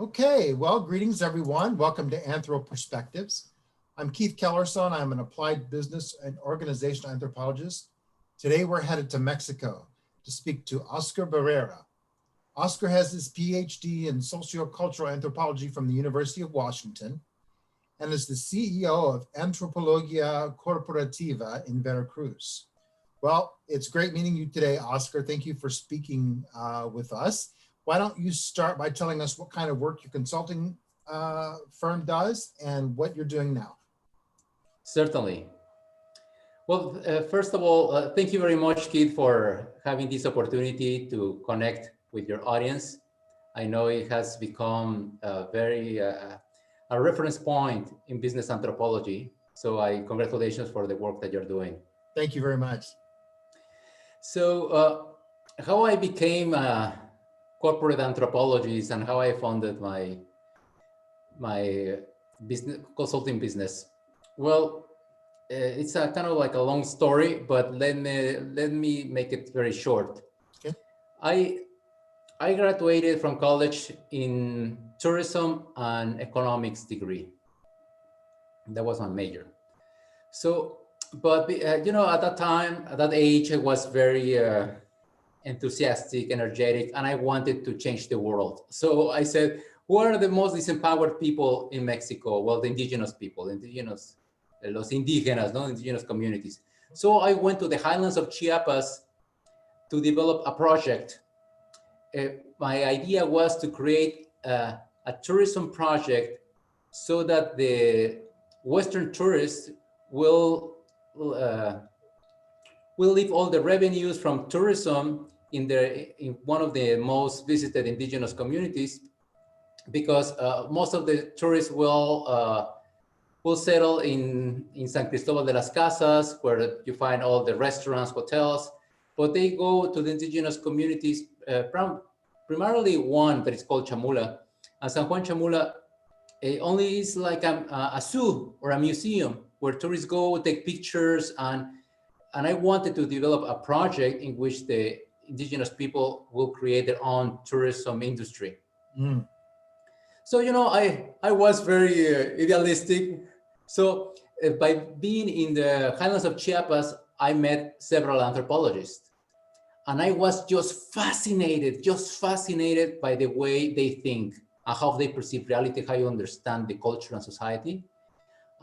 Okay, well, greetings everyone. Welcome to Anthro Perspectives. I'm Keith Kellerson. I'm an applied business and organizational anthropologist. Today we're headed to Mexico to speak to Oscar Barrera. Oscar has his PhD in sociocultural anthropology from the University of Washington and is the CEO of Antropologia Corporative in Veracruz. Well, it's great meeting you today, Oscar. Thank you for speaking with us. Why don't you start by telling us what kind of work your consulting firm does and what you're doing now? Certainly. Well, first of all, thank you very much, Keith, for having this opportunity to connect with your audience. I know it has become a reference point in business anthropology. So congratulations for the work that you're doing. Thank you very much. So how I became a corporate anthropologist and how I founded my business consulting business. Well, it's a kind of like a long story, but let me make it very short. Okay. I graduated from college in tourism and economics degree. That was my major. So, but you know, at that time, at that age, I was very enthusiastic, energetic, and I wanted to change the world. So I said, who are the most disempowered people in Mexico? Well, the indigenous people, los indígenas, no, indigenous communities. So I went to the highlands of Chiapas to develop a project. My idea was to create a tourism project so that the Western tourists will leave all the revenues from tourism in one of the most visited indigenous communities, because most of the tourists will settle in San Cristobal de las Casas, where you find all the restaurants, hotels, but they go to the indigenous communities, primarily one that is called Chamula. And San Juan Chamula only is like a zoo or a museum where tourists go, take pictures, and I wanted to develop a project in which the indigenous people will create their own tourism industry. Mm. So, you know, I was very idealistic. So by being in the highlands of Chiapas, I met several anthropologists. And I was just fascinated by the way they think and how they perceive reality, how you understand the culture and society.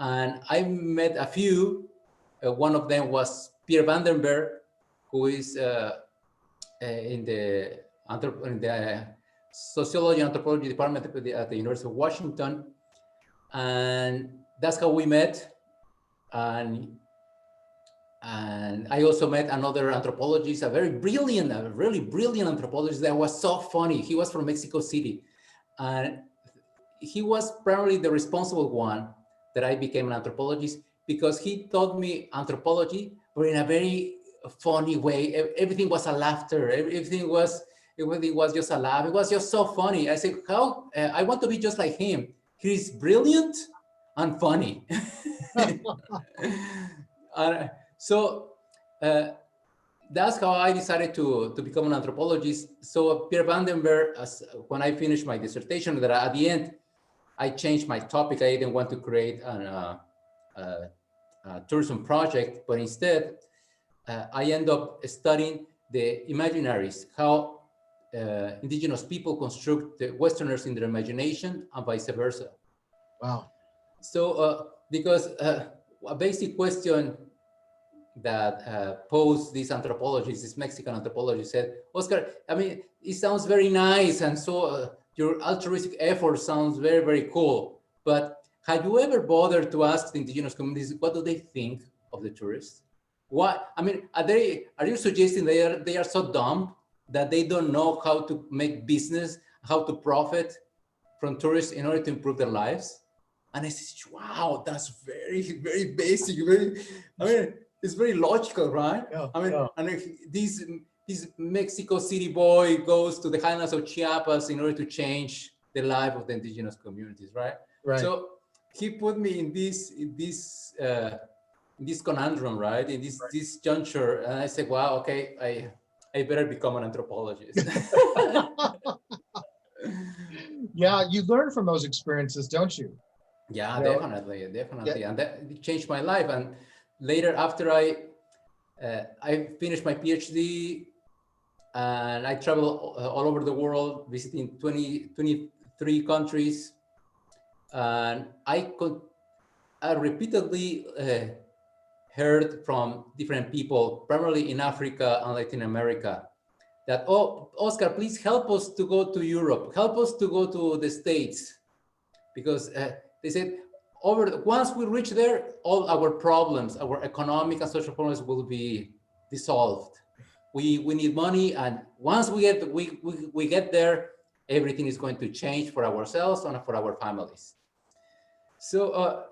And I met a few. One of them was Pierre Vandenberg, who is in the sociology and anthropology department at the University of Washington. And that's how we met. And I also met another anthropologist, a really brilliant anthropologist that was so funny. He was from Mexico City. And he was primarily the responsible one that I became an anthropologist, because he taught me anthropology, but in a very funny way. Everything was a laughter. Everything was just a laugh. It was just so funny. I said, how I want to be just like him. He's brilliant and funny. So that's how I decided to become an anthropologist. So Pierre Vandenberg, when I finished my dissertation, that at the end, I changed my topic. I didn't want to create a tourism project, but instead, I end up studying the imaginaries, how indigenous people construct the Westerners in their imagination and vice versa. Wow. So, because a basic question that posed this anthropologist, this Mexican anthropologist, said, Oscar, I mean, it sounds very nice, and so your altruistic effort sounds very, very cool. But have you ever bothered to ask the indigenous communities, what do they think of the tourists? What, I mean, are you suggesting they are so dumb that they don't know how to make business, how to profit from tourists in order to improve their lives? And I said, wow, that's very, very basic. I mean, it's very logical, right? Yeah, I mean, yeah. and this Mexico City boy goes to the highlands of Chiapas in order to change the life of the indigenous communities, right? Right. So he put me in this conundrum, right? In this juncture, and I said, wow, okay, I better become an anthropologist. Yeah, you learn from those experiences, don't you? Yeah, You know, definitely, yeah. and that it changed my life. And later, after I finished my PhD, and I traveled all over the world, visiting 23 countries, and I repeatedly heard from different people, primarily in Africa and Latin America, that, oh, Oscar, please help us to go to Europe, help us to go to the States, because they said, once we reach there, all our problems, our economic and social problems will be dissolved. We need money, and once we get there, everything is going to change for ourselves and for our families. So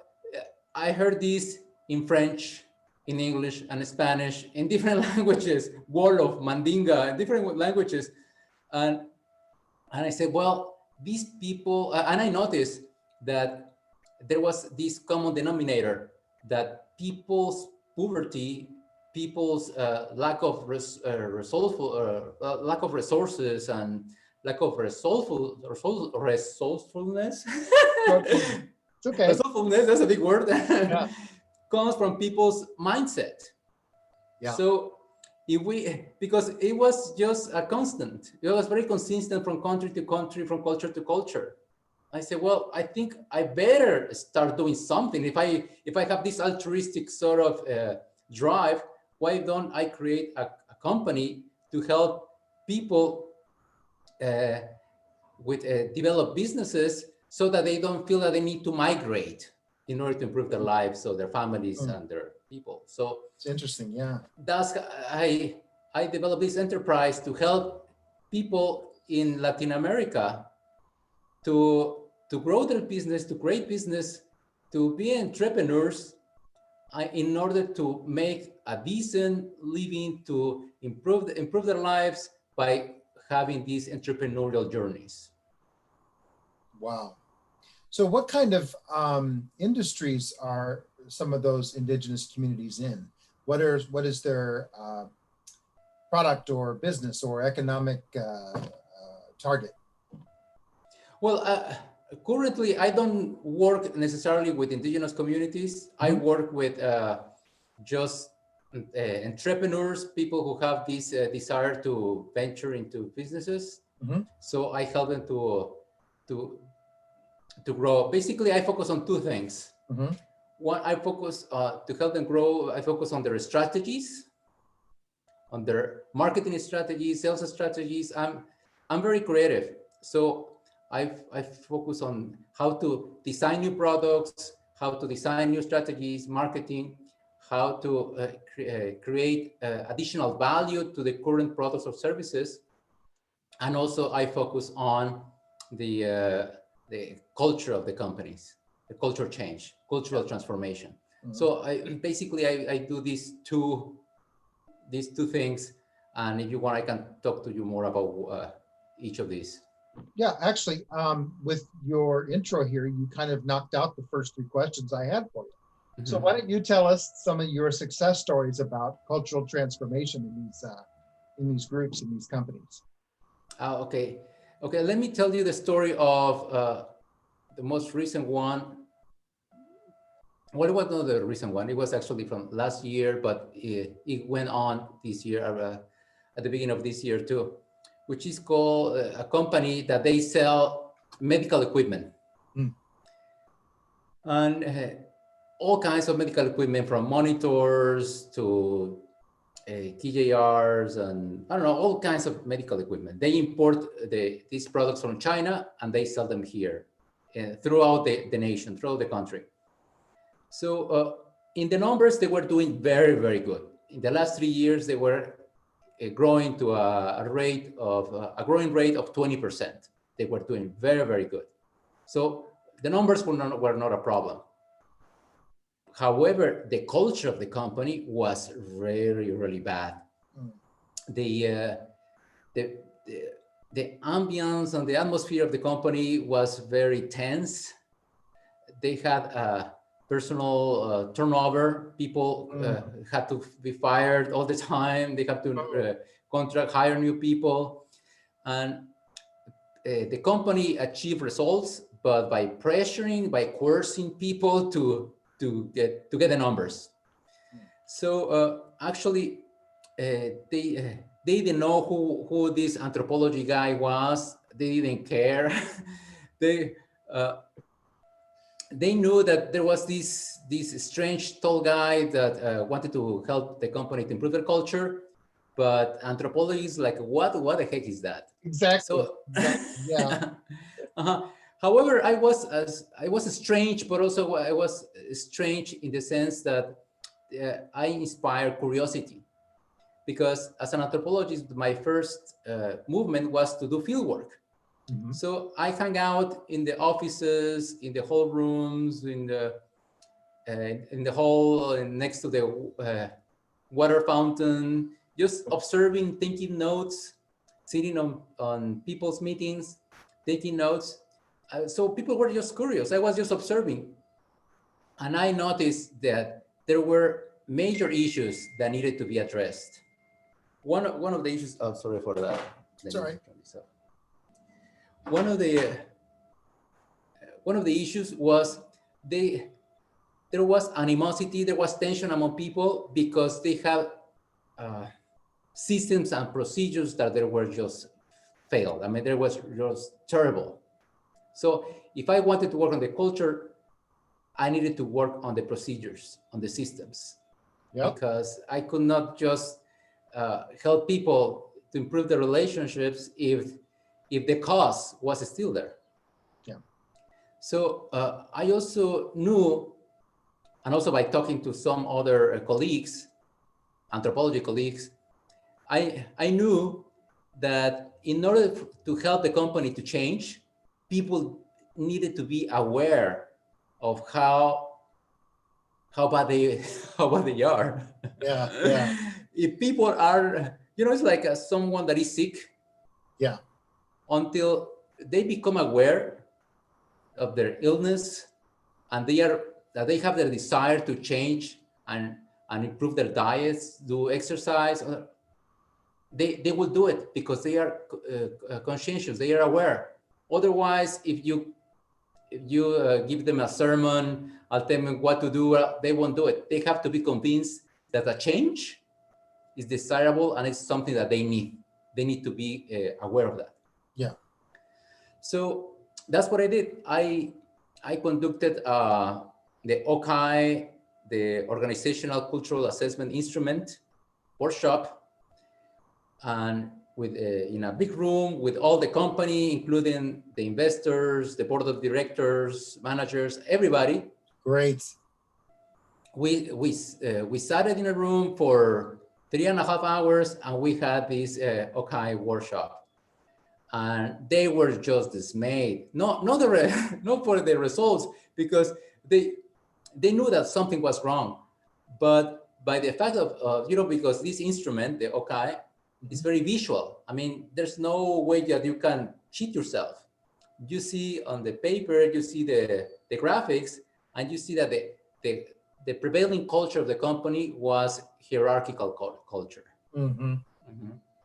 I heard this in French, in English, and Spanish, in different languages, Wolof, Mandinga, in different languages. And, and I said, well, these people, and I noticed that there was this common denominator, that people's poverty, people's lack of lack of resources, and lack of resourcefulness. It's okay. Resourcefulness, that's a big word. Yeah. Comes from people's mindset. Yeah. So if we, because it was just a constant, it was very consistent from country to country, from culture to culture. I said, well, I think I better start doing something. If I have this altruistic sort of drive, why don't I create a company to help people with develop businesses, so that they don't feel that they need to migrate in order to improve their lives, so their families and their people. So it's interesting. Yeah. that's I developed this enterprise to help people in Latin America to grow their business, to create business, to be entrepreneurs, in order to make a decent living, to improve their lives by having these entrepreneurial journeys. Wow. So what kind of industries are some of those indigenous communities in? What is their product or business or economic target? Well, currently I don't work necessarily with indigenous communities. I work with just entrepreneurs, people who have this desire to venture into businesses. So I help them to grow. Basically, I focus on two things. One, I focus to help them grow. I focus on their strategies, on their marketing strategies, sales strategies. I'm very creative, so I focus on how to design new products, how to design new strategies, marketing, how to create additional value to the current products or services, and also I focus on the culture of the companies, the culture change, cultural transformation. So I do these two things, and if you want, I can talk to you more about each of these. Yeah, actually, with your intro here, you kind of knocked out the first three questions I had for you. So why don't you tell us some of your success stories about cultural transformation in these groups, in these companies? Okay. Let me tell you the story of the most recent one. Well, it was not the recent one. It was actually from last year, but it went on this year, at the beginning of this year too, which is called a company that they sell medical equipment. And all kinds of medical equipment, from monitors to TJRs, and I don't know, all kinds of medical equipment. They import these products from China, and they sell them here throughout the nation, throughout the country. So in the numbers, they were doing very, very good. In the last 3 years, they were growing to a growing rate of 20%. They were doing very, very good. So the numbers were not a problem. However, the culture of the company was really, really bad. The ambience and the atmosphere of the company was very tense. They had personal turnover. People had to be fired all the time. They had to hire new people. And the company achieve results, but by pressuring, by coercing people to get the numbers. So actually, they didn't know who this anthropology guy was. They didn't care. they uh, they knew that there was this strange tall guy that wanted to help the company to improve their culture, but anthropology is like, what the heck is that? Exactly. So, Exactly. Yeah. however, I was strange, but also I was strange in the sense that I inspire curiosity, because as an anthropologist, my first movement was to do field work. Mhm. So I hang out in the offices, in the hall rooms, in the hall next to the water fountain, just observing, taking notes, sitting on people's meetings, taking notes. So people were just curious. I was just observing. And I noticed that there were major issues that needed to be addressed. One of the issues, oh, sorry for that. Let me Sorry. turn this off. One of the issues was they there was animosity, there was tension among people because they have uh, systems and procedures that they were just failed. I mean, there was just terrible. So if I wanted to work on the culture, I needed to work on the procedures, on the systems, Yep. because I could not just help people to improve their relationships if the cause was still there. Yeah. So I also knew, and also by talking to some other colleagues, anthropology colleagues, I knew that in order to help the company to change, people needed to be aware of how bad they how bad they are. Yeah. Yeah. If people are, it's like someone that is sick. Yeah. Until they become aware of their illness, and they have their desire to change and improve their diets, do exercise, they will do it because they are conscientious, they are aware. Otherwise, if you give them a sermon, I'll tell them what to do, they won't do it. They have to be convinced that a change is desirable and it's something that they need. They need to be aware of that. Yeah. So that's what I did. I conducted the OCI, the Organizational Cultural Assessment Instrument workshop, and with in a big room with all the company, including the investors, the board of directors, managers, everybody. Great. We sat in a room for 3.5 hours, and we had this OCI workshop, and they were just dismayed. Not for the results, because they knew that something was wrong, but by the fact of because this instrument, the OCI, is very visual. I mean, there's no way that you can cheat yourself. You see on the paper, you see the graphics, and you see that the prevailing culture of the company was hierarchical culture. Mm-hmm.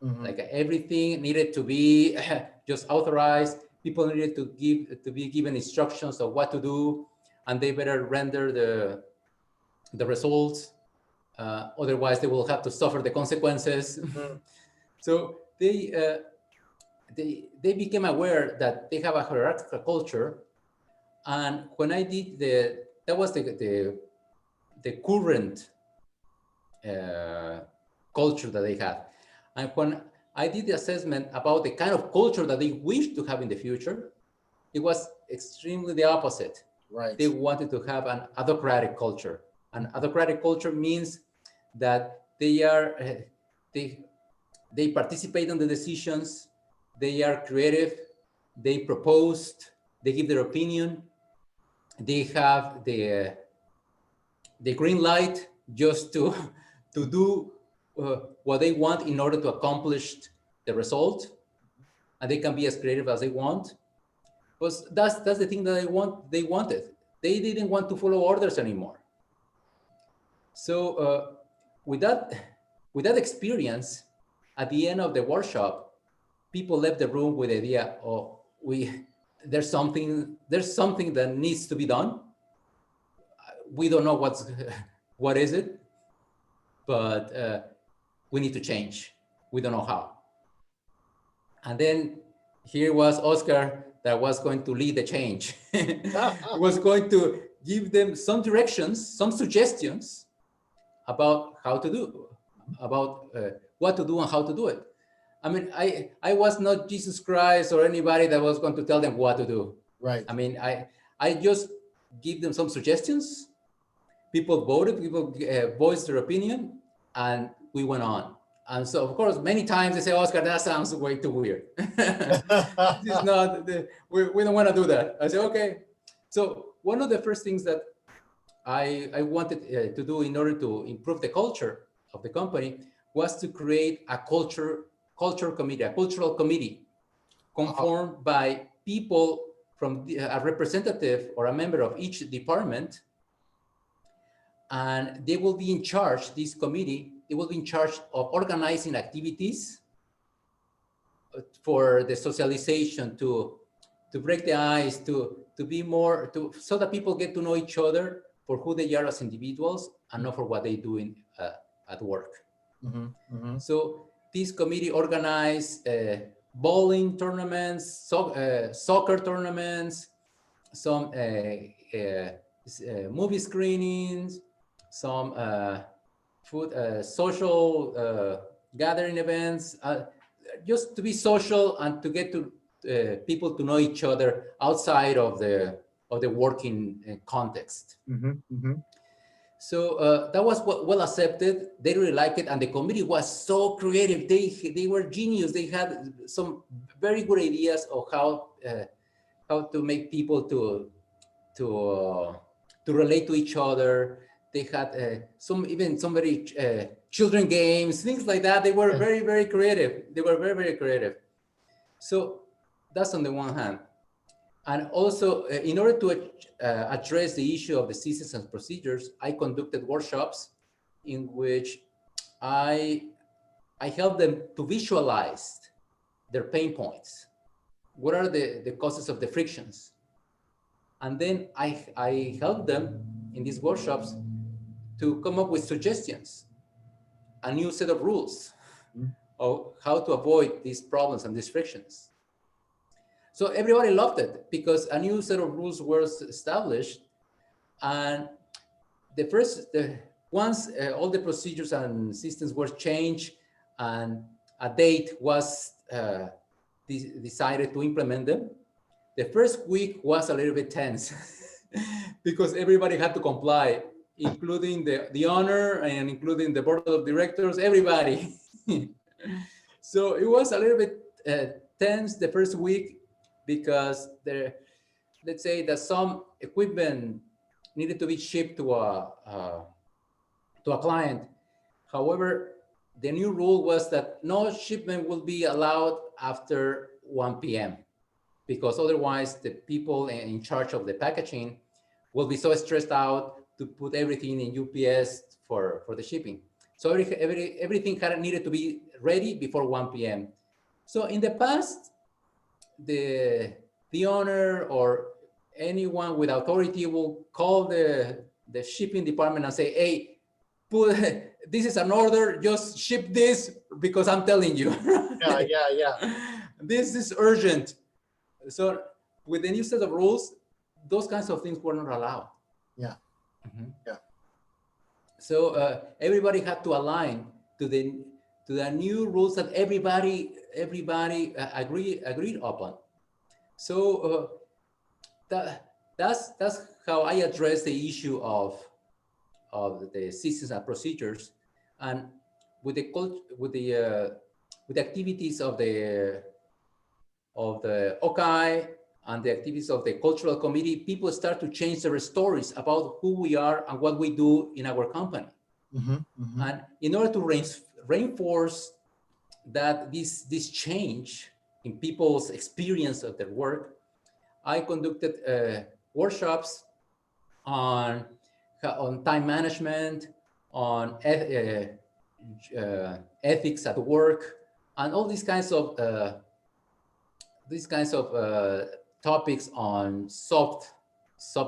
Mm-hmm. Like everything needed to be just authorized. People needed to be given instructions of what to do, and they better render the results. Otherwise, they will have to suffer the consequences. Mm-hmm. So they became aware that they have a hierarchical culture. And when I did that was the current culture that they had. And when I did the assessment about the kind of culture that they wish to have in the future, it was extremely the opposite. Right. They wanted to have an autocratic culture. An autocratic culture means that they participate in the decisions, they are creative, they proposed, they give their opinion, they have the green light just to do what they want in order to accomplish the result, and they can be as creative as they want. But that's the thing that they wanted. They didn't want to follow orders anymore. So with that experience, at the end of the workshop, people left the room with the idea, oh, there's something that needs to be done. We don't know what is it, but we need to change. We don't know how. And then here was Oscar that was going to lead the change. He was going to give them some directions, some suggestions about how to do, about what to do and how to do it. I mean, I was not Jesus Christ or anybody that was going to tell them what to do. Right. I mean, I just give them some suggestions. People voted, people voiced their opinion, and we went on. And so, of course, many times they say, Oscar, that sounds way too weird. This is not, we don't want to do that. I say, okay. So one of the first things that I wanted to do in order to improve the culture of the company was to create a cultural committee conformed by people from a representative or a member of each department. And they will be in charge, this committee, they will be in charge of organizing activities for the socialization, to break the ice, to be more, so that people get to know each other for who they are as individuals and not for what they do at work. Mm-hmm, mm-hmm. So this committee organized bowling tournaments, soccer tournaments, some movie screenings, some social gathering events, just to be social and to get to people to know each other outside of the working context. Mm-hmm, mm-hmm. So that was well accepted. They really liked it, and the committee was so creative. They were genius. They had some very good ideas of how to make people to relate to each other. They had some very children games, things like that. They were very, very creative. They were very, very creative. So that's on the one hand. And also, in order to address the issue of the systems and procedures, I conducted workshops in which I helped them to visualize their pain points. What are the causes of the frictions? And then I helped them in these workshops to come up with suggestions, a new set of rules of how to avoid these problems and these frictions. So everybody loved it because a new set of rules was established. And once all the procedures and systems were changed and a date was decided to implement them, the first week was a little bit tense because everybody had to comply, including the owner and including the board of directors, everybody. So it was a little bit tense the first week because let's say that some equipment needed to be shipped to a client. However, the new rule was that no shipment will be allowed after 1 p.m. because otherwise the people in charge of the packaging will be so stressed out to put everything in UPS for the shipping. So everything needed to be ready before 1 p.m. So in the past, the owner or anyone with authority will call the shipping department and say, hey, this is an order, just ship this because I'm telling you. Yeah. This is urgent. So with the new set of rules, those kinds of things were not allowed. Yeah. Mm-hmm. Yeah. So everybody had to align to the new rules that everybody agreed upon. So that's how I address the issue of the systems and procedures, and with the activities of the OCI and the activities of the cultural committee, people start to change their stories about who we are and what we do in our company. Mm-hmm, mm-hmm. And in order to reinforce that this change in people's experience of their work, I conducted workshops on time management, on ethics at work, and all these kinds of these kinds of topics on soft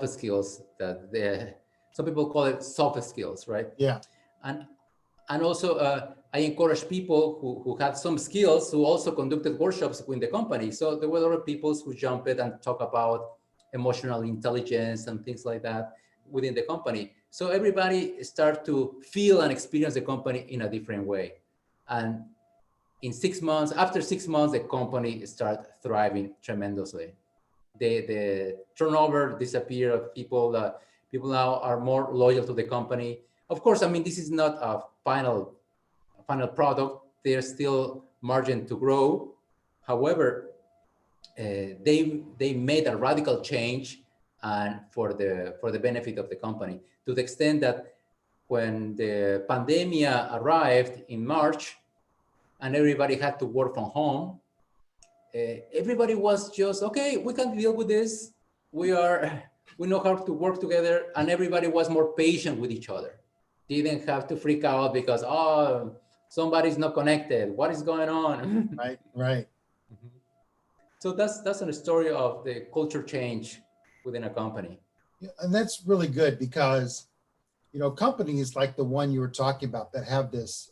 skills that some people call it soft skills, right? Yeah. And also I encourage people who had some skills who also conducted workshops within the company. So there were a lot of people who jumped and talk about emotional intelligence and things like that within the company. So everybody start to feel and experience the company in a different way. And in 6 months, after 6 months, the company start thriving tremendously. The turnover disappear of people. People now are more loyal to the company. Of course, I mean, this is not a final product. There's still margin to grow. However, they made a radical change and for the benefit of the company, to the extent that when the pandemic arrived in March and everybody had to work from home, everybody was just, okay, we can deal with this. We know how to work together, and everybody was more patient with each other. Didn't have to freak out because, oh, somebody's not connected. What is going on? Right. Right. So that's a story of the culture change within a company. Yeah, and that's really good because, companies like the one you were talking about that have this,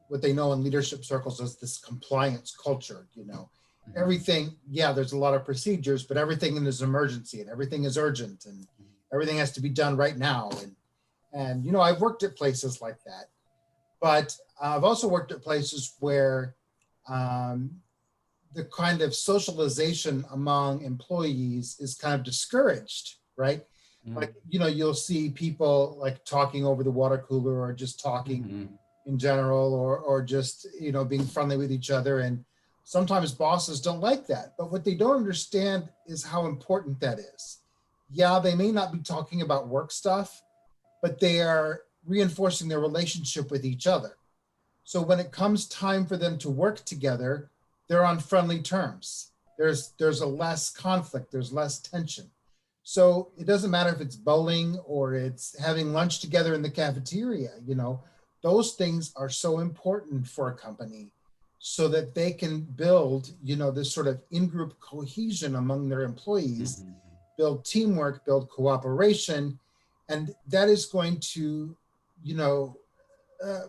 what they know in leadership circles as this compliance culture, everything, there's a lot of procedures, but everything is emergency and everything is urgent and everything has to be done right now. And I've worked at places like that, but I've also worked at places where the kind of socialization among employees is kind of discouraged, right? Like, you'll see people like talking over the water cooler or just talking in general, or just, being friendly with each other. And sometimes bosses don't like that, but what they don't understand is how important that is. Yeah, they may not be talking about work stuff, but they are reinforcing their relationship with each other. So when it comes time for them to work together, they're on friendly terms. There's a less conflict, there's less tension. So it doesn't matter if it's bowling or it's having lunch together in the cafeteria, those things are so important for a company so that they can build, this sort of in-group cohesion among their employees, build teamwork, build cooperation. And that is going to,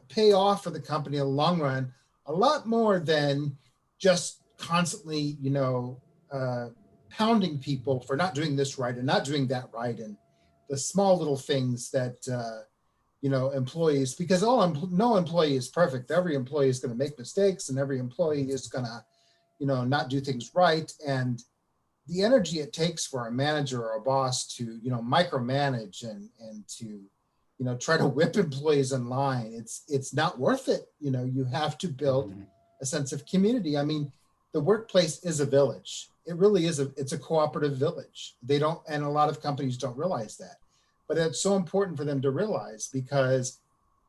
pay off for the company in the long run, a lot more than just constantly, pounding people for not doing this right and not doing that right. And the small little things that, employees, because no employee is perfect. Every employee is going to make mistakes and every employee is going to, not do things right. And the energy it takes for a manager or a boss to, micromanage and to, try to whip employees in line, it's not worth it. You have to build a sense of community. I mean, the workplace is a village. It really is it's a cooperative village. And a lot of companies don't realize that, but it's so important for them to realize because,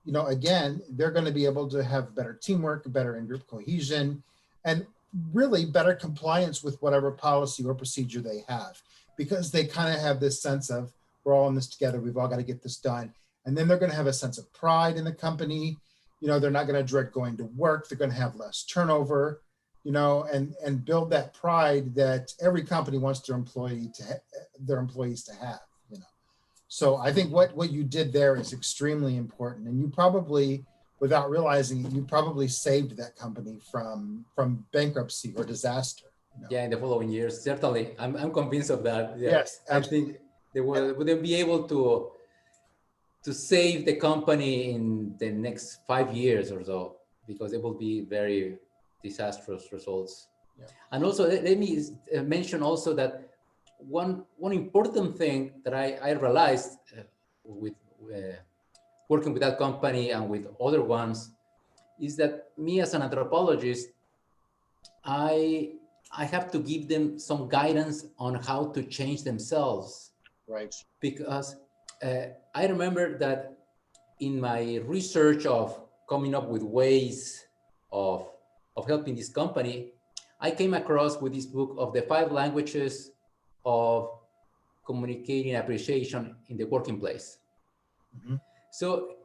again, they're going to be able to have better teamwork, better in-group cohesion, and really better compliance with whatever policy or procedure they have, because they kind of have this sense of, we're all in this together. We've all got to get this done. And then they're going to have a sense of pride in the company. They're not going to dread going to work. They're going to have less turnover, and build that pride that every company wants their employees to have, So I think what you did there is extremely important. And you probably, without realizing it, you probably saved that company from bankruptcy or disaster. Yeah, in the following years, certainly. I'm convinced of that. Yeah. Yes, absolutely. I think they wouldn't be able to save the company in the next 5 years or so, because it will be very disastrous results. Yeah. And also, let me mention also that one important thing that I realized with working with that company and with other ones is that me as an anthropologist, I have to give them some guidance on how to change themselves. Right. Because I remember that in my research of coming up with ways of helping this company, I came across with this book of the 5 languages of communicating appreciation in the working place. So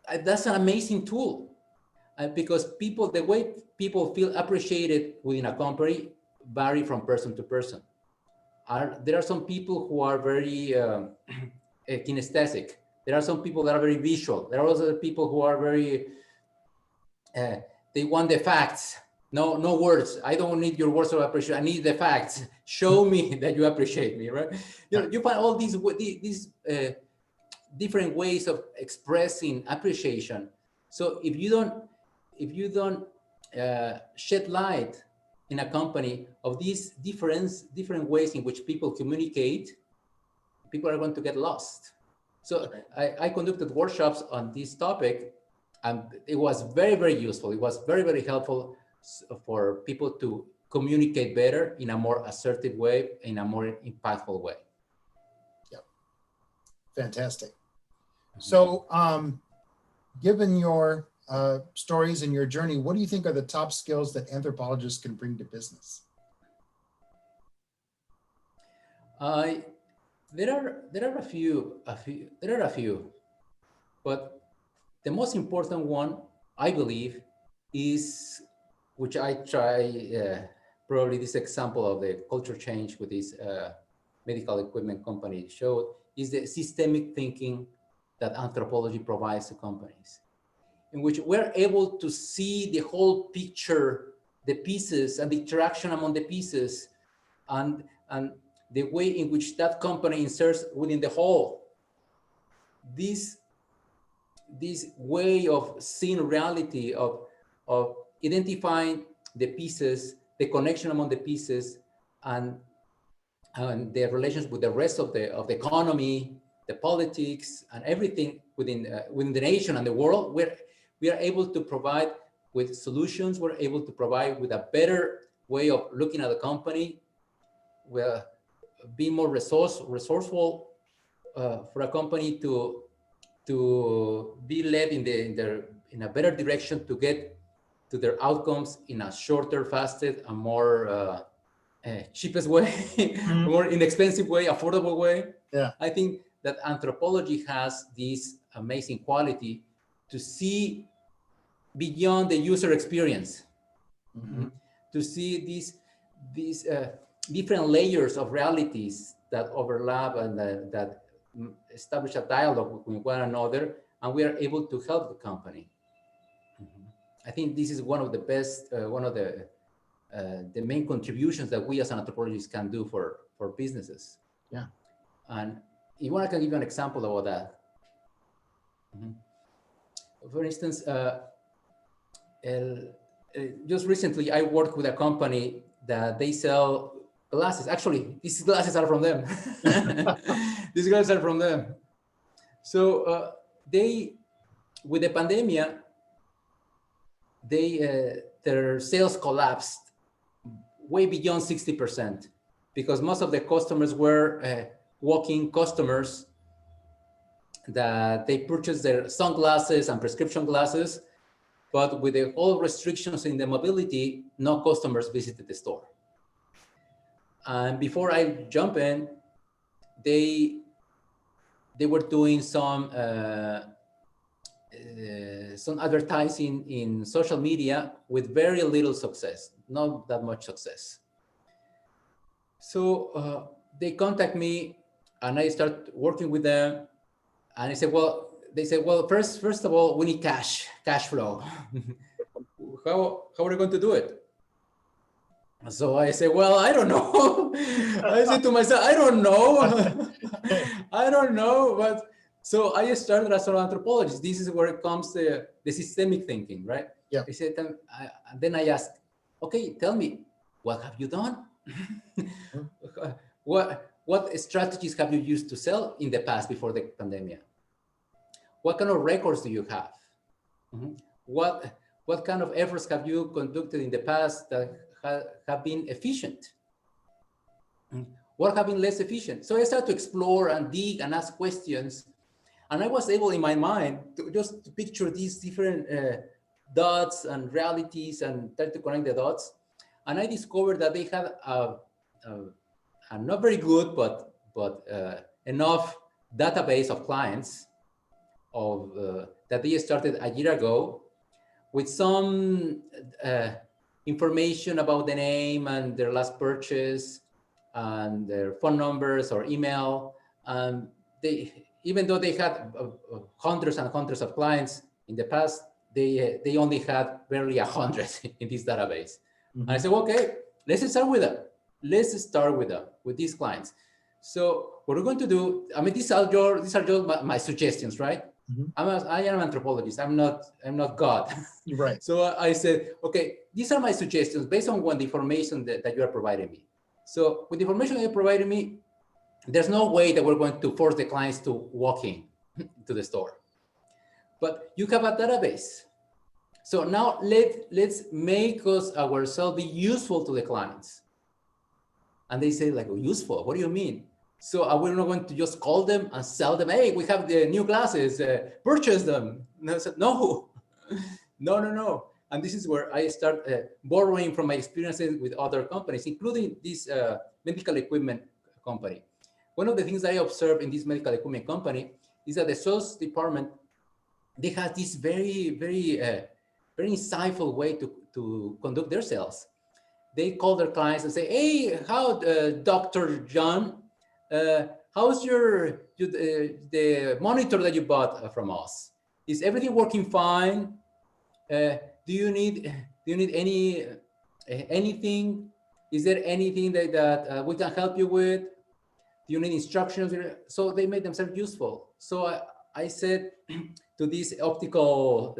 that's an amazing tool because the way people feel appreciated within a company vary from person to person. There are some people who are very kinesthetic. There are some people that are very visual. There are also people who are very, they want the facts. No words. I don't need your words of appreciation. I need the facts. Show me that you appreciate me, right? You find all these different ways of expressing appreciation. So if you don't shed light in a company of these different ways in which people communicate, people are going to get lost. So I conducted workshops on this topic, and it was very, very useful. It was very, very helpful for people to communicate better in a more assertive way, in a more impactful way. Yep. Fantastic. So given your stories and your journey, what do you think are the top skills that anthropologists can bring to business? There are a few, but the most important one, I believe, is, which I try, probably this example of the culture change with this medical equipment company showed, is the systemic thinking that anthropology provides to companies, in which we're able to see the whole picture, the pieces and the interaction among the pieces, and the way in which that company inserts within the whole. This way of seeing reality, of identifying the pieces, the connection among the pieces, and their relations with the rest of the economy, the politics, and everything within the nation and the world, we are able to provide with solutions. We're able to provide with a better way of looking at the company. We're being more resourceful for a company to be led in a better direction to get to their outcomes in a shorter, faster, and more cheapest way, more inexpensive way, affordable way. Yeah. I think that anthropology has this amazing quality to see beyond the user experience, to see these different layers of realities that overlap and that establish a dialogue with one another, and we are able to help the company. I think this is one of the best, one of the main contributions that we as anthropologists can do for businesses. Yeah. And if I can give you an example about that. For instance, just recently I worked with a company that they sell glasses. Actually, these glasses are from them. These glasses are from them. So with the pandemic, their sales collapsed way beyond 60%, because most of the customers were walk-in customers that they purchased their sunglasses and prescription glasses, but with the whole restrictions in the mobility, no customers visited the store. And before I jump in, they were doing some advertising in social media with very little success, not that much success. So they contact me, and I start working with them. And they said, well, first of all, we need cash flow. How are we going to do it? So I say, well, I don't know. I said to myself, I don't know. I don't know. But so I started as an anthropologist. This is where it comes the systemic thinking, right? Yeah. I said, and then I asked, okay, tell me, what have you done? What strategies have you used to sell in the past before the pandemic? What kind of records do you have? What kind of efforts have you conducted in the past that have been efficient? What have been less efficient? So I started to explore and dig and ask questions. And I was able in my mind to just picture these different dots and realities and try to connect the dots. And I discovered that they had a not very good, but enough database of clients that they started a year ago with some information about the name and their last purchase and their phone numbers or email. They, even though they had hundreds and hundreds of clients in the past, they only had barely 100 in this database. And I said, okay, let's start with them. Let's start with them, with these clients. So what we're going to do, I mean, these are just my suggestions, right? I am an anthropologist. I'm not God. Right. So I said, okay, these are my suggestions based on the information that you are providing me. So with the information you're providing me, there's no way that we're going to force the clients to walk in to the store. But you have a database. So now let's make ourselves be useful to the clients. And they say, like, useful? What do you mean? So we're not going to just call them and sell them, hey, we have the new glasses, purchase them. And I said, no. And this is where I start borrowing from my experiences with other companies, including this medical equipment company. One of the things I observed in this medical equipment company is that the sales department, they have this very, very, very insightful way to conduct their sales. They call their clients and say, hey, how, Dr. John, how's the monitor that you bought from us? Is everything working fine? Do you need anything? Is there anything that we can help you with? Do you need instructions? So they made themselves useful. So I said to this optical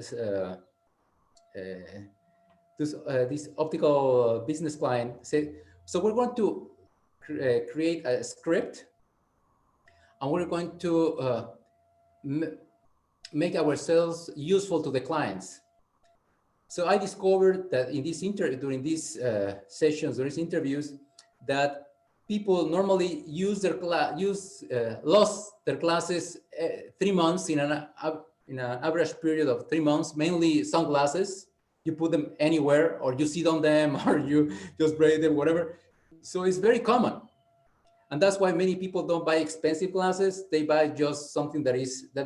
this optical business client, said, so we're going to create a script, and we're going to make ourselves useful to the clients. So I discovered that in this during these sessions, during these interviews, that people normally lost their classes 3 months in an average period of 3 months, mainly sunglasses. You put them anywhere, or you sit on them, or you just braid them, whatever. So it's very common. And that's why many people don't buy expensive glasses. They buy just something that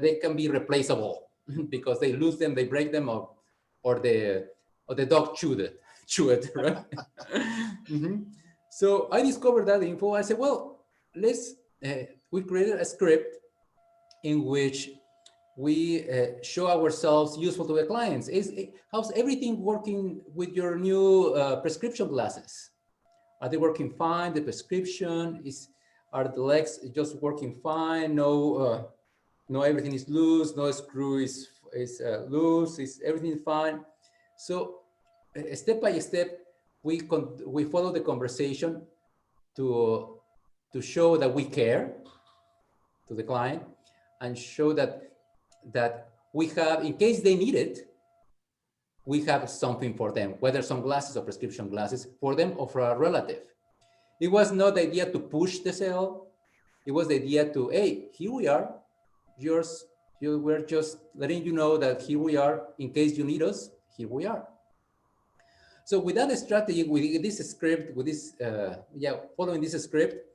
they can be replaceable because they lose them, they break them, or the dog chewed it, right? So I discovered that info. I said, well, we created a script in which we show ourselves useful to the clients. How's everything working with your new prescription glasses? Are they working fine? The prescription are the legs just working fine? No, everything is loose. No screw is loose. Is everything fine? So step by step, we follow the conversation to show that we care to the client, and show that we have, in case they need it, we have something for them, whether some glasses or prescription glasses for them or for a relative. It was not the idea to push the sale. It was the idea to, hey, here we are. We're just letting you know that here we are. In case you need us, here we are. So with that strategy, with this script, following this script,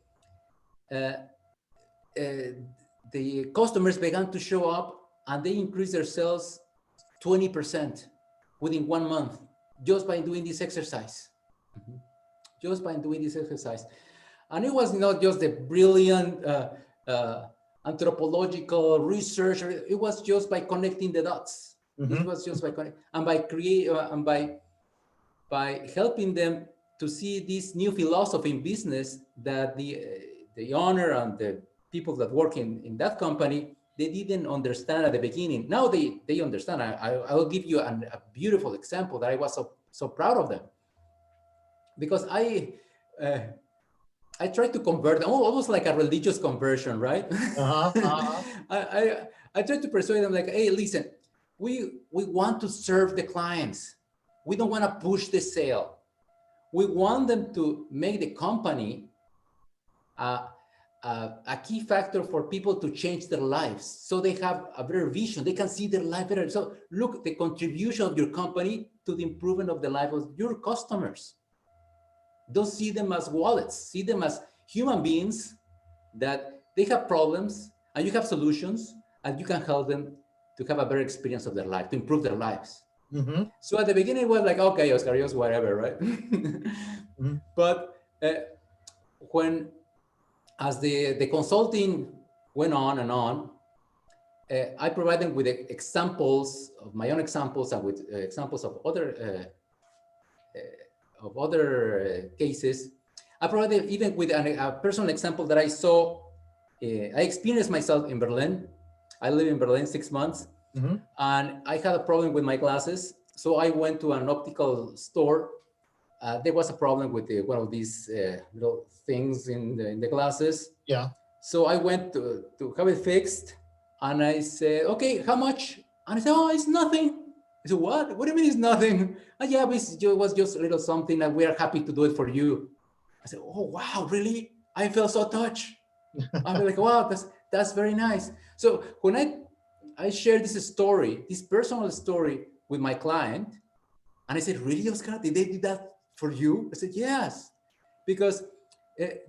the customers began to show up, and they increased their sales 20% within 1 month, just by doing this exercise. Just by doing this exercise. And it was not just the brilliant anthropological research. It was just by connecting the dots. It was just by connecting, and by helping them to see this new philosophy in business that the owner and the people that work in that company, they didn't understand at the beginning. Now they understand. I will give you a beautiful example that I was so proud of them, because I tried to convert them, almost like a religious conversion, right? I tried to persuade them, like, hey, listen, we want to serve the clients. We don't want to push the sale. We want them to make the company a key factor for people to change their lives, so they have a better vision. They can see their life better. So look, the contribution of your company to the improvement of the life of your customers. Don't see them as wallets. See them as human beings that they have problems, and you have solutions, and you can help them to have a better experience of their life, to improve their lives. Mm-hmm. So at the beginning, it was like, okay, Oscar, just whatever, right? Mm-hmm. But when, as the consulting went on and on, I provide them with examples of my own examples and with examples of other cases. I provided even with a personal example that I saw. I experienced myself in Berlin. I live in Berlin 6 months, Mm-hmm. and I had a problem with my glasses. So I went to an optical store. There was a problem with one of these little things in the glasses. Yeah. So I went to have it fixed, and I said, okay, how much? And I said, oh, it's nothing. I said, what? What do you mean it's nothing? Oh, yeah, but it was just a little something, and we are happy to do it for you. I said, oh, wow, really? I felt so touched. I was like, wow, that's very nice. So when I shared this story, this personal story with my client, and I said, really, Oscar, did they do that for you? I said, yes, because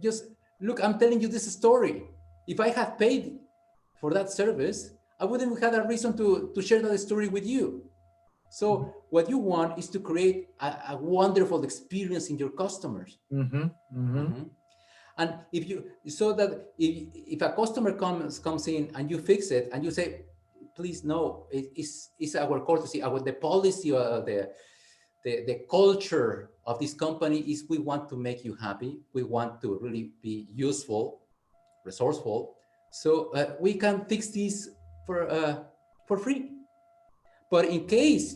just look, I'm telling you this story. If I had paid for that service, I wouldn't have had a reason to share that story with you. So what you want is to create a wonderful experience in your customers. Mm-hmm. Mm-hmm. Mm-hmm. And if you, so that if a customer comes in and you fix it and you say, please, no, it's our courtesy, the policy, or the culture of this company is we want to make you happy. We want to really be useful, resourceful. So we can fix this for free. But in case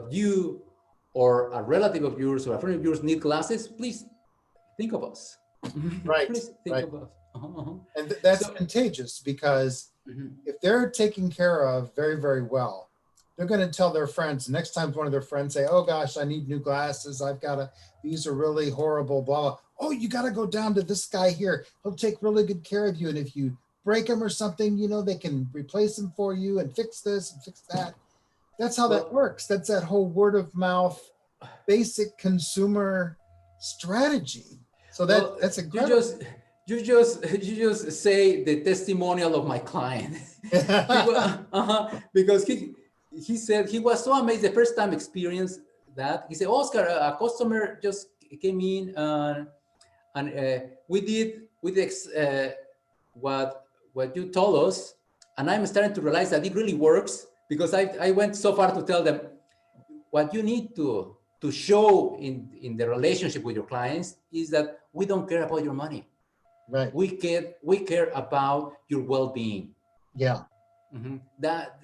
you or a relative of yours or a friend of yours need glasses, please think of us. Right. Please think Right. of us. And that's So, contagious because if they're taken care of very, very well, they're going to tell their friends. Next time one of their friends say, oh gosh, I need new glasses. These are really horrible, blah, blah. Oh, you got to go down to this guy here. He'll take really good care of you. And if you break them or something, they can replace them for you and fix this and fix that. That's how that works. That's that whole word of mouth, basic consumer strategy. So that's incredible. You just say the testimonial of my client. Because he said he was so amazed the first time experience that. He said, Oscar, a customer just came in and we did what you told us, and I'm starting to realize that it really works, because I went so far to tell them what you need to show in the relationship with your clients is that we don't care about your money. Right. We care about your well-being. Yeah. Mm-hmm.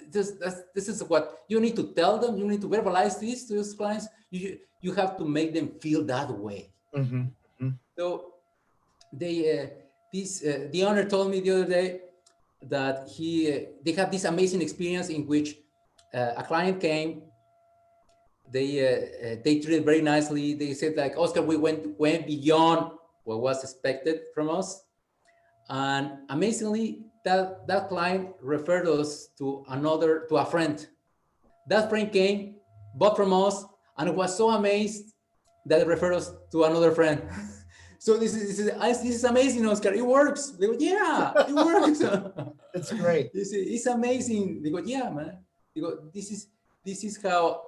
This is what you need to tell them. You need to verbalize this to your clients. You have to make them feel that way. Mm-hmm. Mm-hmm. So the owner told me the other day that they had this amazing experience in which a client came. They treated very nicely. They said, like, Oscar, we went beyond what was expected from us, and amazingly, that client referred us to a friend. That friend came, bought from us, and was so amazed that it referred us to another friend. So this is amazing, Oscar. It works. They go, yeah, it works. It's great. It's amazing. They go, yeah, man. They go, this is how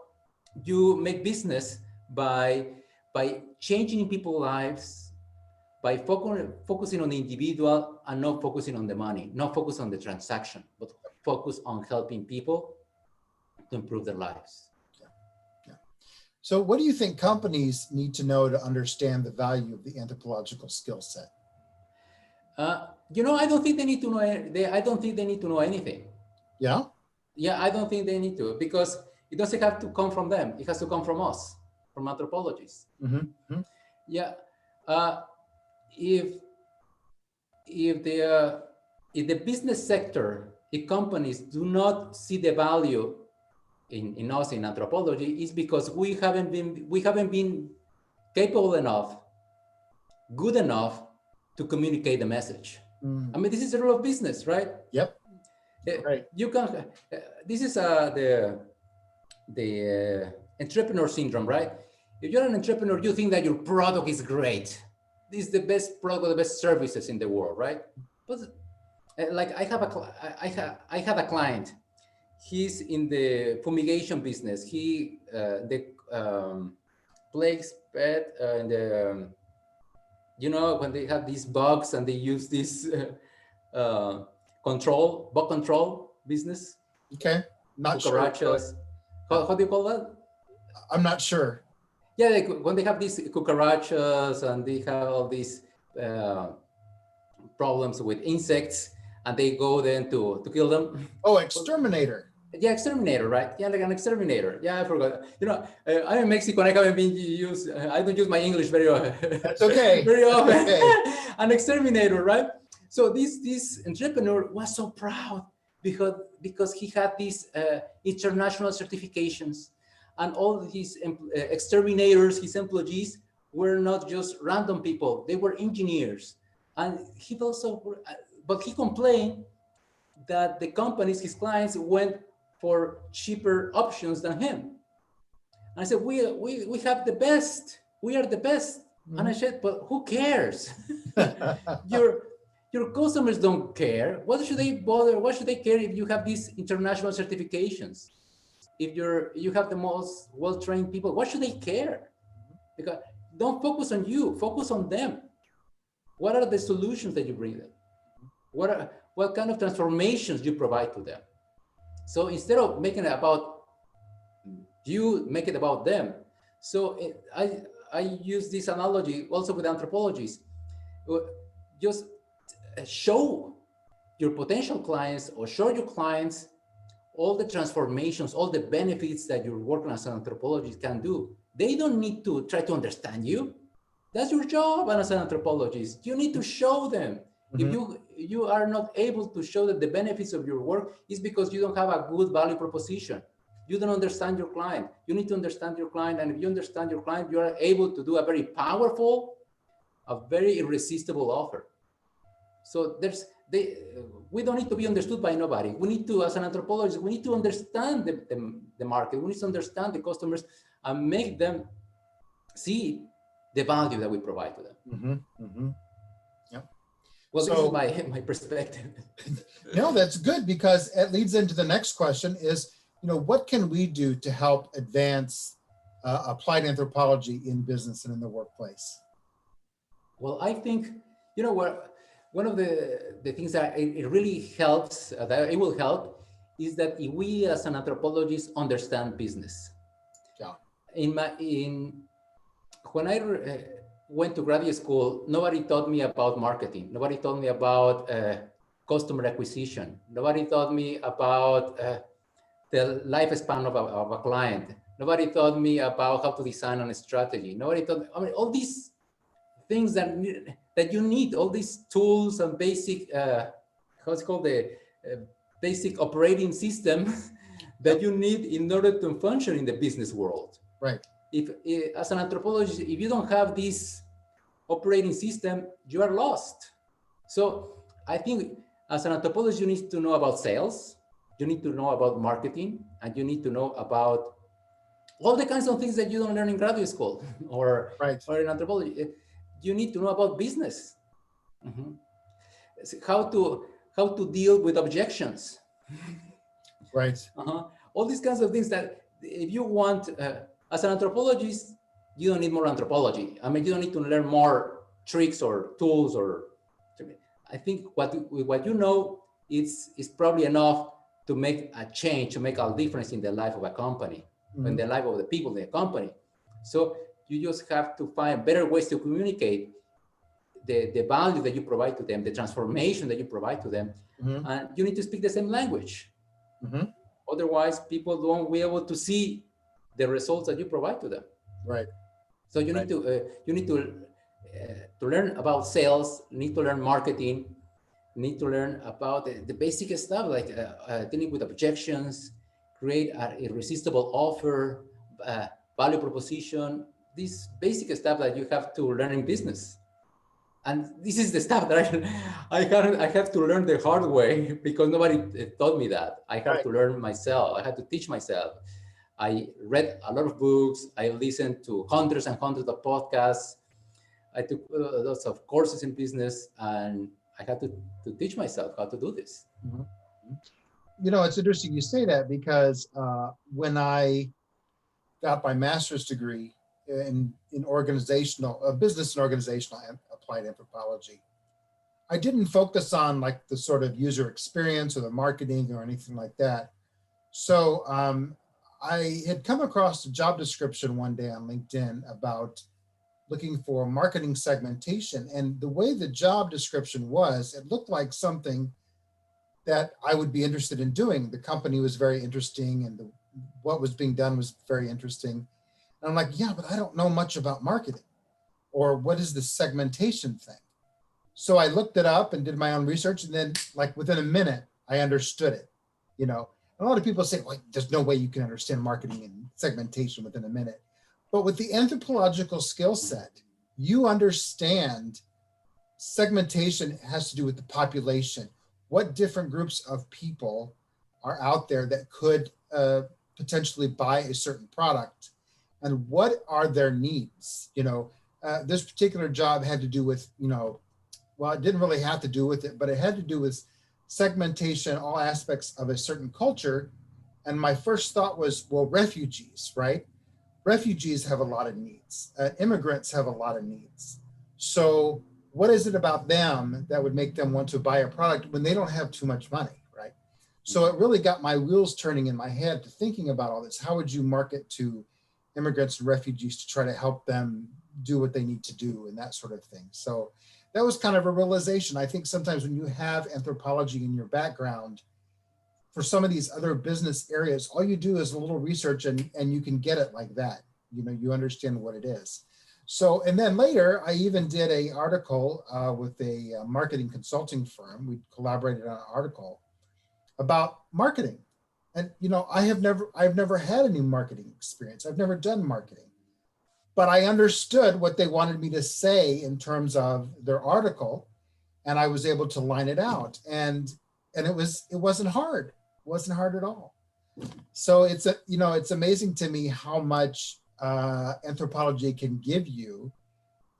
you make business, by changing people's lives, by focusing on the individual and not focusing on the money, not focus on the transaction, but focus on helping people to improve their lives. Yeah. So what do you think companies need to know to understand the value of the anthropological skill set? I don't think they need to know. I don't think they need to know anything. Yeah. Yeah, I don't think they need to, because it doesn't have to come from them. It has to come from us, from anthropologists. Mm-hmm. Mm-hmm. Yeah. If the business sector, if companies do not see the value in us in anthropology, is because we haven't been capable enough, good enough to communicate the message. I mean, this is the rule of business, right? Yep. Right. You can. This is the entrepreneur syndrome, right? If you're an entrepreneur, you think that your product is great. This is the best product, the best services in the world, right? But like I had a client. he's in the fumigation business. He plagues pet and when they have these bugs and they use this bug control business. Okay, not sure. Cucarachas. How do you call that? I'm not sure. Yeah, when they have these cucarachas and they have all these problems with insects, and they go then to kill them. Oh, exterminator. Yeah, exterminator, right? Yeah, like an exterminator. Yeah, I forgot. I'm in Mexico and I haven't been used. I don't use my English very That's okay. very often. Okay. An exterminator, right? So this entrepreneur was so proud because he had these international certifications, and all his exterminators, his employees, were not just random people; they were engineers. And but he complained that the companies, his clients, went for cheaper options than him. And I said, we have the best. We are the best. Mm-hmm. And I said, but who cares? Your customers don't care. What should they bother? What should they care if you have these international certifications? If you have the most well-trained people, what should they care? Because don't focus on you, focus on them. What are the solutions that you bring them? What kind of transformations you provide to them? So instead of making it about you, make it about them. So I use this analogy also with anthropologists. Just show your potential clients or show your clients all the transformations, all the benefits that your work as an anthropologist can do. They don't need to try to understand you. That's your job as an anthropologist. You need to show them. Mm-hmm. If you are not able to show that the benefits of your work is because you don't have a good value proposition. You don't understand your client. You need to understand your client. And if you understand your client, you are able to do a very powerful, a very irresistible offer. So we don't need to be understood by nobody. We need to, as an anthropologist, we need to understand the market. We need to understand the customers and make them see the value that we provide to them. Mm-hmm. Mm-hmm. Yeah. Well, so, this is my perspective. No, that's good, because it leads into the next question is, what can we do to help advance applied anthropology in business and in the workplace? Well, I think, one of the things that it really helps, that it will help, is that if we as an anthropologist understand business. Yeah. When I went to graduate school, nobody taught me about marketing. Nobody taught me about customer acquisition. Nobody taught me about the lifespan of a client. Nobody taught me about how to design a strategy. Nobody taught me, all these things that you need, all these tools and basic, how's it called, the basic operating system that you need in order to function in the business world. Right. If as an anthropologist, if you don't have this operating system, you are lost. So I think as an anthropologist, you need to know about sales, you need to know about marketing, and you need to know about all the kinds of things that you don't learn in graduate school or in anthropology. You need to know about business, mm-hmm. how to deal with objections. Right. Uh-huh. All these kinds of things that if you want, as an anthropologist, you don't need more anthropology. I mean, you don't need to learn more tricks or tools I think what you know is probably enough to make a change, to make a difference in the life of a company, mm-hmm. in the life of the people in the company. So you just have to find better ways to communicate the value that you provide to them, the transformation that you provide to them, mm-hmm. and you need to speak the same language. Mm-hmm. Otherwise, people won't be able to see the results that you provide to them. Right. So you need to learn about sales, need to learn marketing, need to learn about the basic stuff like dealing with objections, create an irresistible offer, value proposition, this basic stuff that you have to learn in business. And this is the stuff that I have to learn the hard way because nobody taught me that. I had to learn myself. I had to teach myself. I read a lot of books. I listened to hundreds and hundreds of podcasts. I took lots of courses in business, and I had to teach myself how to do this. Mm-hmm. it's interesting you say that because when I got my master's degree in organizational business and organizational applied anthropology, I didn't focus on like the sort of user experience or the marketing or anything like that. So I had come across a job description one day on LinkedIn about looking for marketing segmentation. And the way the job description was, it looked like something that I would be interested in doing. The company was very interesting and what was being done was very interesting. And I'm like, yeah, but I don't know much about marketing or what is the segmentation thing? So I looked it up and did my own research. And then like within a minute, I understood it. A lot of people say, well, there's no way you can understand marketing and segmentation within a minute. But with the anthropological skill set, you understand segmentation has to do with the population. What different groups of people are out there that could potentially buy a certain product, and what are their needs? This particular job had to do with, well, it didn't really have to do with it, but it had to do with segmentation, all aspects of a certain culture. And my first thought was, well, refugees, right? Refugees have a lot of needs. Immigrants have a lot of needs. So what is it about them that would make them want to buy a product when they don't have too much money, right? So it really got my wheels turning in my head to thinking about all this. How would you market to immigrants and refugees to try to help them do what they need to do and that sort of thing? So that was kind of a realization. I think sometimes when you have anthropology in your background, for some of these other business areas, all you do is a little research and you can get it like that. You understand what it is. So, and then later, I even did an article with a marketing consulting firm. We collaborated on an article about marketing. And, I've never had any marketing experience. I've never done marketing. But I understood what they wanted me to say in terms of their article, and I was able to line it out. And it wasn't hard. It wasn't hard at all. So it's amazing to me how much anthropology can give you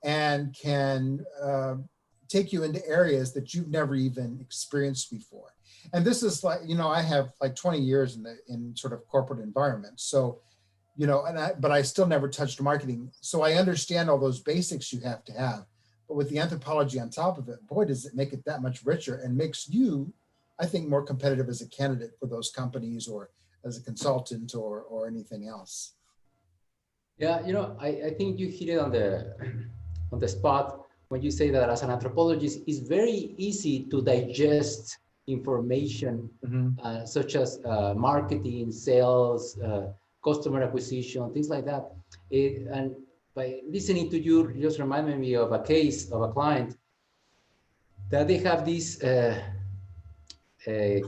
and can take you into areas that you've never even experienced before. And this is like, I have like 20 years in sort of corporate environments. So, but I still never touched marketing. So I understand all those basics you have to have. But with the anthropology on top of it, boy, does it make it that much richer and makes you, I think, more competitive as a candidate for those companies or as a consultant or anything else. Yeah, I think you hit it on the spot when you say that as an anthropologist, it's very easy to digest information such as marketing, sales, customer acquisition, things like that. And by listening to you, just reminded me of a case of a client that they have this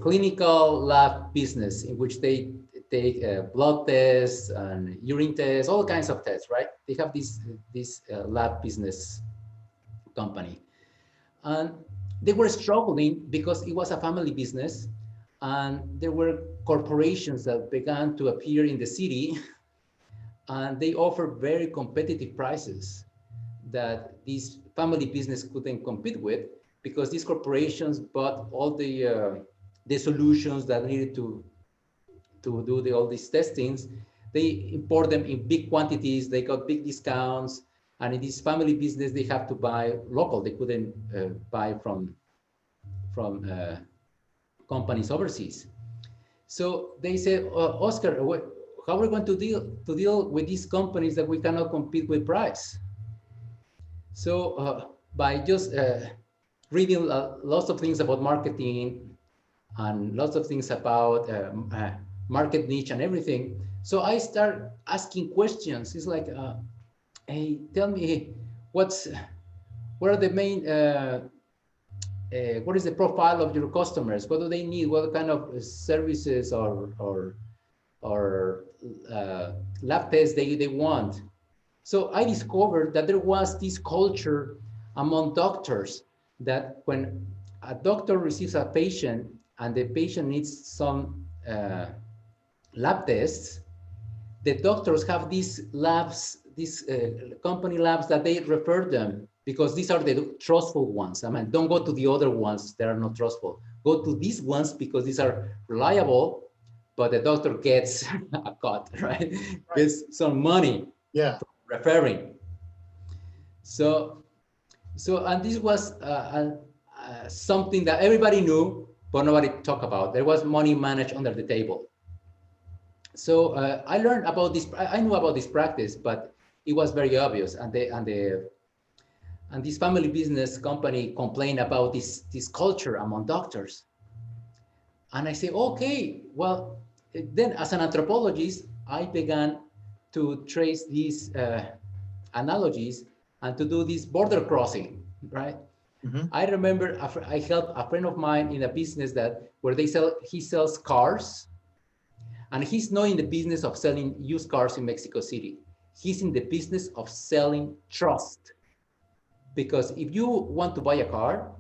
clinical lab business in which they take blood tests and urine tests, all kinds of tests, right? They have this lab business company. And they were struggling because it was a family business and there were corporations that began to appear in the city and they offered very competitive prices that this family business couldn't compete with because these corporations bought all the solutions that needed to do all these testings. They import them in big quantities, they got big discounts, and in this family business, they have to buy local. They couldn't buy from companies overseas. So they said, Oscar, how are we going to deal with these companies that we cannot compete with price? So by just reading lots of things about marketing and lots of things about market niche and everything. So I start asking questions. It's like, hey, tell me what are the main, what is the profile of your customers? What do they need? What kind of services or lab tests they want? So I discovered that there was this culture among doctors that when a doctor receives a patient and the patient needs some lab tests, the doctors have these labs, these company labs that they refer them because these are the trustful ones. I mean, don't go to the other ones that are not trustful. go to these ones because these are reliable, but the doctor gets a cut, right? Gets some money Yeah. for referring. So, and this was something that everybody knew, but nobody talked about. There was money managed under the table. So I learned about this. I knew about this practice, but it was very obvious, and this family business company complained about this culture among doctors. And I say, okay, well, then as an anthropologist, I began to trace these analogies and to do this border crossing, right? Mm-hmm. I remember I helped a friend of mine in a business where he sells cars, and he's not in the business of selling used cars in Mexico City. He's in the business of selling trust. Because if you want to buy a car,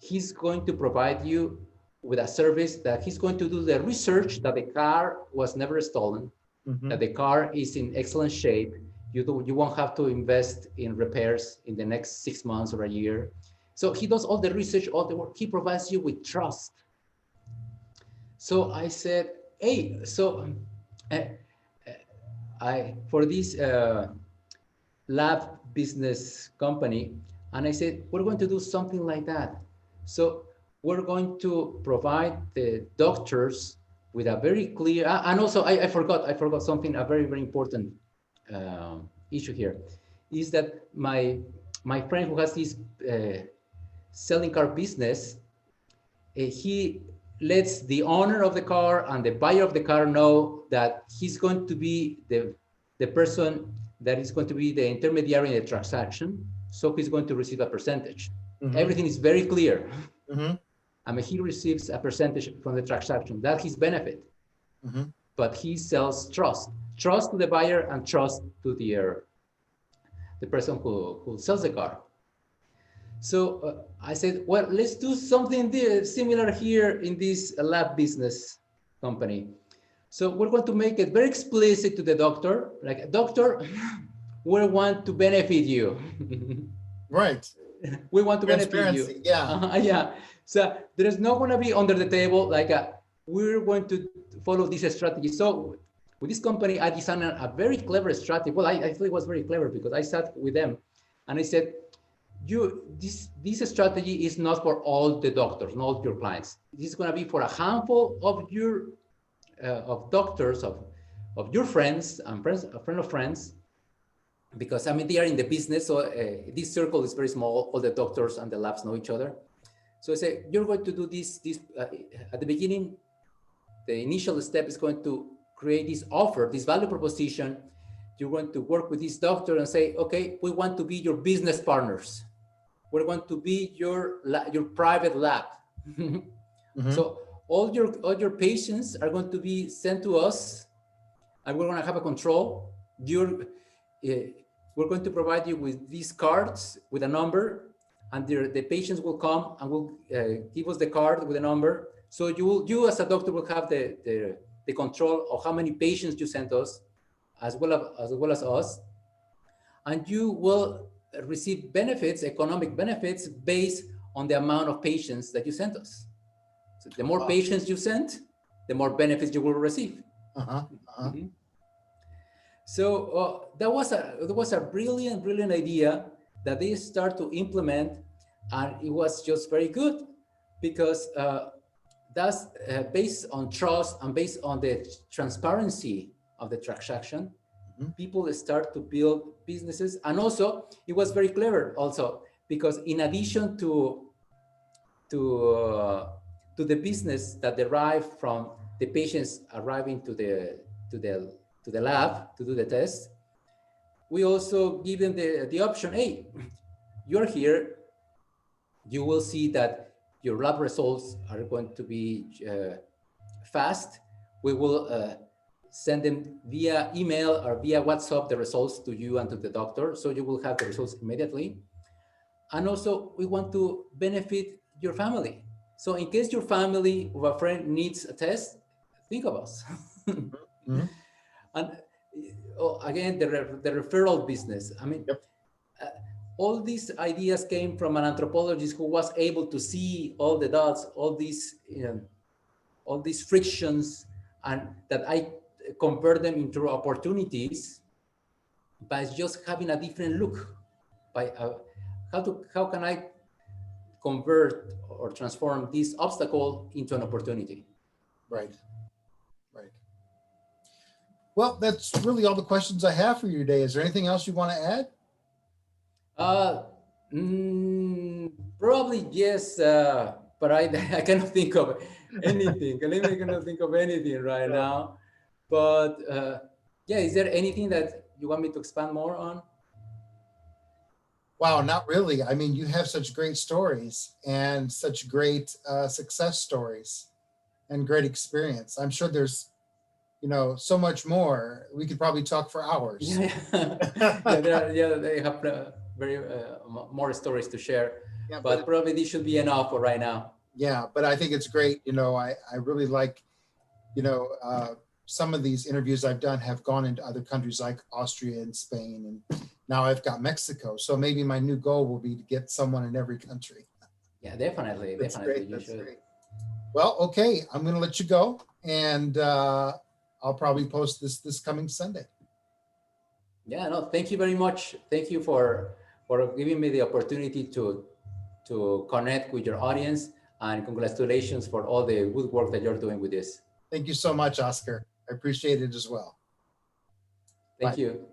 he's going to provide you with a service that he's going to do the research that the car was never stolen, Mm-hmm. that the car is in excellent shape. You won't have to invest in repairs in the next 6 months or a year. So he does all the research, all the work. He provides you with trust. So I said, hey, so for this lab business company, and I said, we're going to do something like that. So we're going to provide the doctors with a very clear, and also I forgot something, a very, very important issue here, is that my friend who has this selling car business, he lets the owner of the car and the buyer of the car know that he's going to be the person that is going to be the intermediary in the transaction. So he's going to receive a percentage. Mm-hmm. Everything is very clear. Mm-hmm. I mean, he receives a percentage from the transaction. That's his benefit. Mm-hmm. But he sells trust to the buyer and trust to the person who sells the car. So I said, well, let's do something similar here in this lab business company. So we're going to make it very explicit to the doctor, like, doctor, we want to benefit you. Right. We want to benefit you. Yeah. Yeah. So there's not going to be under the table, like, we're going to follow this strategy. So with this company, I designed a very clever strategy. Well, I thought it was very clever because I sat with them and I said, this strategy is not for all the doctors, not all your clients. This is going to be for a handful of your of doctors, of your friends and friends, a friend of friends, because I mean they are in the business. So this circle is very small. All the doctors and the labs know each other. So I say, you're going to do this at the beginning. The initial step is going to create this offer, this value proposition. You're going to work with this doctor and say, okay, we want to be your business partners. We're going to be your private lab. Mm-hmm. So all your patients are going to be sent to us, and we're going to have a control. We're going to provide you with these cards with a number, and the patients will come and will give us the card with a number. So you as a doctor will have the control of how many patients you sent us, as well as us, and you will receive benefits, economic benefits, based on the amount of patients that you sent us. So the more patients you send, the more benefits you will receive. Mm-hmm. So that was a brilliant idea that they start to implement, and it was just very good because that's based on trust and based on the transparency of the transaction. Mm-hmm. People start to build businesses, and also it was very clever also because in addition to the business that derived from the patients arriving to the lab to do the test, we also give them the option, hey, you're here, you will see that your lab results are going to be fast. We will send them via email or via WhatsApp the results to you and to the doctor, so you will have the results immediately. And also, we want to benefit your family. So in case your family or a friend needs a test, think of us. Mm-hmm. And again, the referral business. I mean, yep. all these ideas came from an anthropologist who was able to see all the dots, all these, all these frictions, and that I convert them into opportunities by just having a different look. By how can I convert or transform this obstacle into an opportunity? Right. Right. Well, that's really all the questions I have for you today. Is there anything else you want to add? Uh, Probably yes, but I cannot think of anything. I cannot think of anything right now. But yeah, is there anything that you want me to expand more on? Wow, not really. I mean, you have such great stories and such great success stories and great experience. I'm sure there's, so much more. We could probably talk for hours. Yeah, yeah, they have very more stories to share, Yeah, but probably this should be enough for right now. yeah, but I think it's great. I really like, some of these interviews I've done have gone into other countries like Austria and Spain, and now I've got Mexico. So maybe my new goal will be to get someone in every country. Yeah, definitely, That's definitely, great. you That's should. great. Well, okay, I'm going to let you go, and I'll probably post this coming Sunday. Yeah, no, thank you very much. Thank you for giving me the opportunity to connect with your audience, and congratulations for all the good work that you're doing with this. Thank you so much, Oscar. I appreciate it as well. Thank Bye. you.